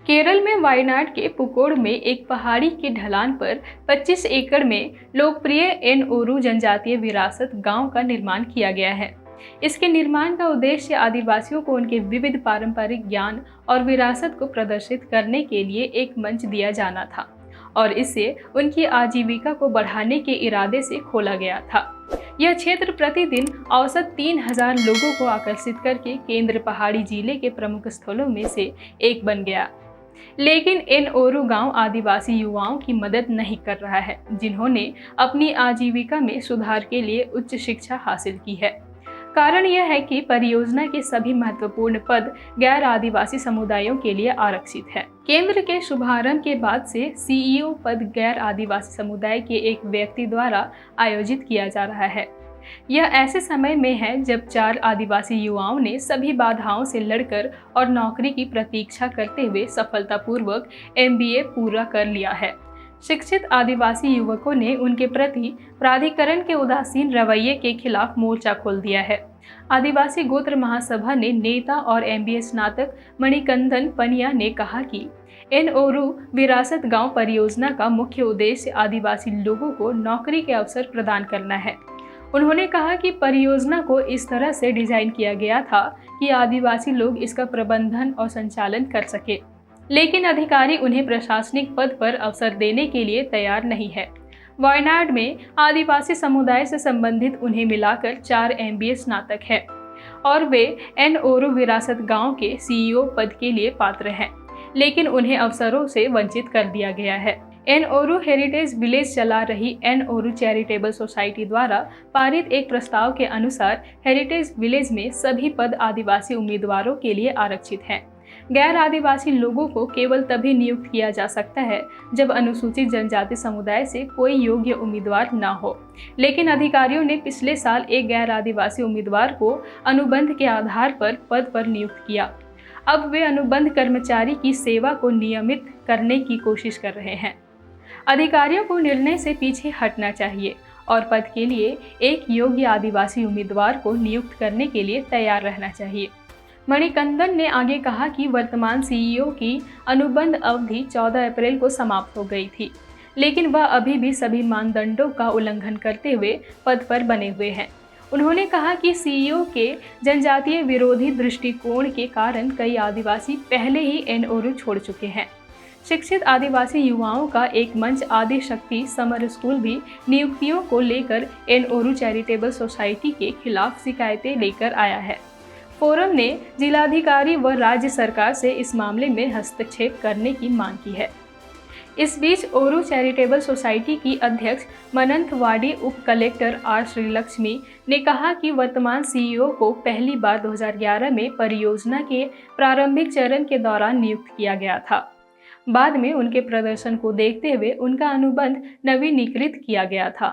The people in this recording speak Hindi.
केरल में वायनाड के पुकोड में एक पहाड़ी की ढलान पर 25 एकड़ में लोकप्रिय एनओरू जनजातीय विरासत गांव का निर्माण किया गया है। इसके निर्माण का उद्देश्य आदिवासियों को उनके विविध पारंपरिक ज्ञान और विरासत को प्रदर्शित करने के लिए एक मंच दिया जाना था और इससे उनकी आजीविका को बढ़ाने के इरादे से खोला गया था। यह क्षेत्र प्रतिदिन औसत 3000 लोगों को आकर्षित करके केंद्र पहाड़ी जिले के प्रमुख स्थलों में से एक बन गया। लेकिन एनओरू गांव आदिवासी युवाओं की मदद नहीं कर रहा है, जिन्होंने अपनी आजीविका में सुधार के लिए उच्च शिक्षा हासिल की है। कारण यह है कि परियोजना के सभी महत्वपूर्ण पद गैर आदिवासी समुदायों के लिए आरक्षित है। केंद्र के शुभारंभ के बाद से सीईओ पद गैर आदिवासी समुदाय के एक व्यक्ति द्वारा आयोजित किया जा रहा है। यह ऐसे समय में है जब 4 आदिवासी युवाओं ने सभी बाधाओं से लड़कर और नौकरी की प्रतीक्षा करते हुए सफलतापूर्वक MBA पूरा कर लिया है। शिक्षित आदिवासी युवकों ने उनके प्रति प्राधिकरण के उदासीन रवैये के खिलाफ मोर्चा खोल दिया है। आदिवासी गोत्र महासभा ने नेता और MBA स्नातक मणिकंदन पनिया ने कहा कि एनओरू विरासत गांव परियोजना का मुख्य उद्देश्य आदिवासी लोगों को नौकरी के अवसर प्रदान करना है। उन्होंने कहा कि परियोजना को इस तरह से डिजाइन किया गया था कि आदिवासी लोग इसका प्रबंधन और संचालन कर सके, लेकिन अधिकारी उन्हें प्रशासनिक पद पर अवसर देने के लिए तैयार नहीं है। वायनाड में आदिवासी समुदाय से संबंधित उन्हें मिलाकर 4 MBA स्नातक हैं और वे एनओरू विरासत गांव के CEO पद के लिए पात्र हैं, लेकिन उन्हें अवसरों से वंचित कर दिया गया है। एनओरू हेरिटेज विलेज चला रही एनओरू चैरिटेबल सोसाइटी द्वारा पारित एक प्रस्ताव के अनुसार हेरिटेज विलेज में सभी पद आदिवासी उम्मीदवारों के लिए आरक्षित हैं। गैर आदिवासी लोगों को केवल तभी नियुक्त किया जा सकता है जब अनुसूचित जनजाति समुदाय से कोई योग्य उम्मीदवार न हो, लेकिन अधिकारियों ने पिछले साल एक गैर आदिवासी उम्मीदवार को अनुबंध के आधार पर पद पर नियुक्त किया। अब वे अनुबंध कर्मचारी की सेवा को नियमित करने की कोशिश कर रहे हैं। अधिकारियों को निर्णय से पीछे हटना चाहिए और पद के लिए एक योग्य आदिवासी उम्मीदवार को नियुक्त करने के लिए तैयार रहना चाहिए। मणिकंदन ने आगे कहा कि वर्तमान CEO की अनुबंध अवधि 14 अप्रैल को समाप्त हो गई थी, लेकिन वह अभी भी सभी मानदंडों का उल्लंघन करते हुए पद पर बने हुए हैं। उन्होंने कहा कि CEO के जनजातीय विरोधी दृष्टिकोण के कारण कई आदिवासी पहले ही एनओरू छोड़ चुके हैं। शिक्षित आदिवासी युवाओं का एक मंच आदि शक्ति समर स्कूल भी नियुक्तियों को लेकर एनओरू चैरिटेबल सोसाइटी के खिलाफ शिकायतें लेकर आया है। फोरम ने जिलाधिकारी व राज्य सरकार से इस मामले में हस्तक्षेप करने की मांग की है। इस बीच ओरू चैरिटेबल सोसाइटी की अध्यक्ष मनंथवाड़ी उप कलेक्टर R श्रीलक्ष्मी ने कहा कि वर्तमान CEO को पहली बार 2011 में परियोजना के प्रारंभिक चरण के दौरान नियुक्त किया गया था। बाद में उनके प्रदर्शन को देखते हुए उनका अनुबंध नवीनीकृत किया गया था।